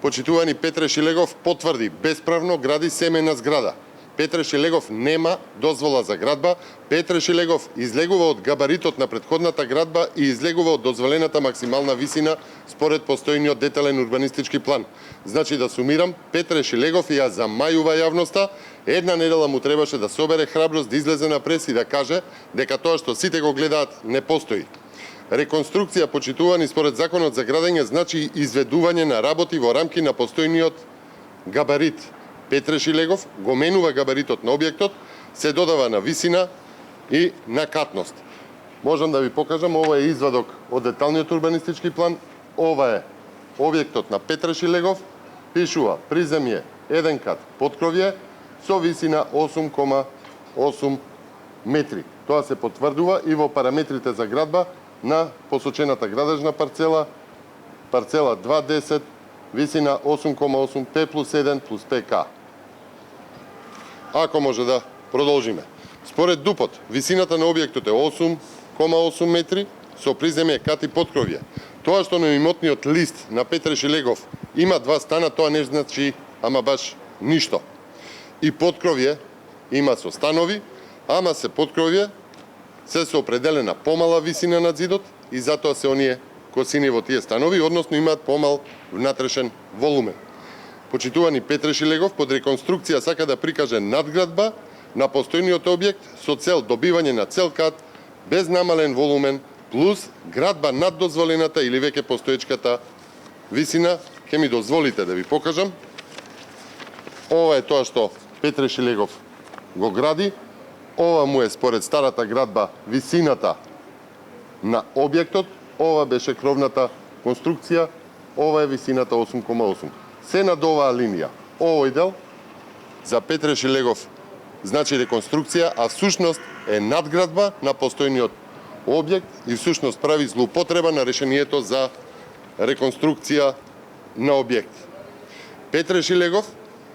Почитувани Петре Шилегов потврди бесправно гради семејна зграда. Петре Шилегов нема дозвола за градба. Петре Шилегов излегува од габаритот на претходната градба и излегува од дозволената максимална висина според постојниот детален урбанистички план. Значи да сумирам, Петре Шилегов ја замајува јавноста. Една недела му требаше да собере храброст да излезе на прес и да каже дека тоа што сите го гледаат не постои. Реконструкција, почитувани според Законот за градење, значи изведување на работи во рамки на постојниот габарит. Петре Шилегов го менува габаритот на објектот, се додава на висина и на катност. Можам да ви покажам, ова е извадок од деталниот урбанистички план. Ова е објектот на Петре Шилегов, пишува приземје, еден кат, поткровје, со висина 8,8 метри. Тоа се потврдува и во параметрите за градба на посочената градежна парцела, парцела 210, висина 8,8 П плюс 1 плюс ПК. Ако може да продолжиме. Според ДУПот, висината на објектот е 8,8 метри со приземје, кат и поткровје. Тоа што на имотниот лист на Петре Шилегов има 2 стана, тоа не значи ама баш ништо. И поткровје има со станови, ама се поткровје се определена помала висина на зидот и затоа се оние косини во тие станови, односно имаат помал внатрешен волумен. Почитувани Петре Шилегов под реконструкција сака да прикаже надградба на постојниот објект со цел добивање на цел кат без намален волумен плюс градба над дозволената или веќе постоечката висина. Ке ми дозволите да ви покажам. Ова е тоа што Петре Шилегов го гради. Ова му е според старата градба висината на објектот. Ова беше кровната конструкција. Ова е висината 8,8. Се над оваа линија. Овој дел за Петре Шилегов значи реконструкција, а всушност е надградба на постојниот објект и всушност прави злоупотреба на решението за реконструкција на објект. Петре Шилегов,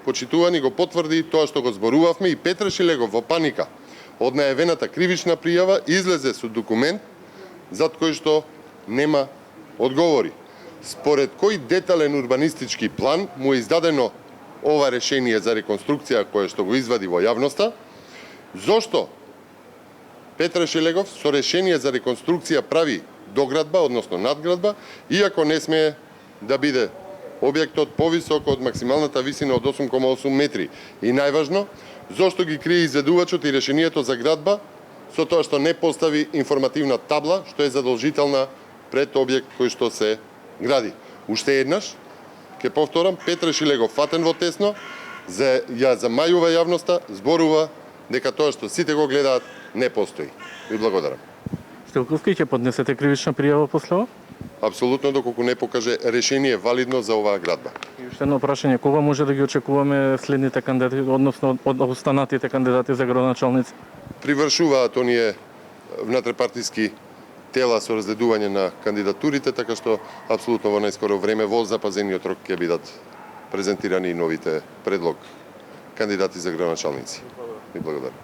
почитувани, го потврди тоа што го зборувавме и Петре Шилегов во паника од најавената кривична пријава излезе со документ зад кој што нема одговори. Според кој детален урбанистички план му е издадено ова решение за реконструкција кое што го извади во јавноста? Зошто Петре Шилегов со решение за реконструкција прави доградба, односно надградба, иако не смее да биде објектот повисок од максималната висина од 8,8 метри? И најважно, зошто ги крие изведувачот и решението за градба со тоа што не постави информативна табла, што е задолжителна пред објект кој што се гради? Уште еднаш, ке повторам, Петре Шилегов фатен во тесно, ја замајува јавноста, зборува дека тоа што сите го гледаат не постои. Ви благодарам. Стилковски, ќе поднесете кривична пријава после ова? Апсолутно, доколку не покаже решение валидно за оваа градба. И уште едно прашање, кога може да ги очекуваме следните кандидати, односно од останатите кандидати за градоначалници? Привршуваат оние внатрепартиски тела со разгледување на кандидатурите, така што апсолутно во најскоро време во запазениот рок ќе бидат презентирани новите предлог кандидати за градоначалници. Ви благодарам.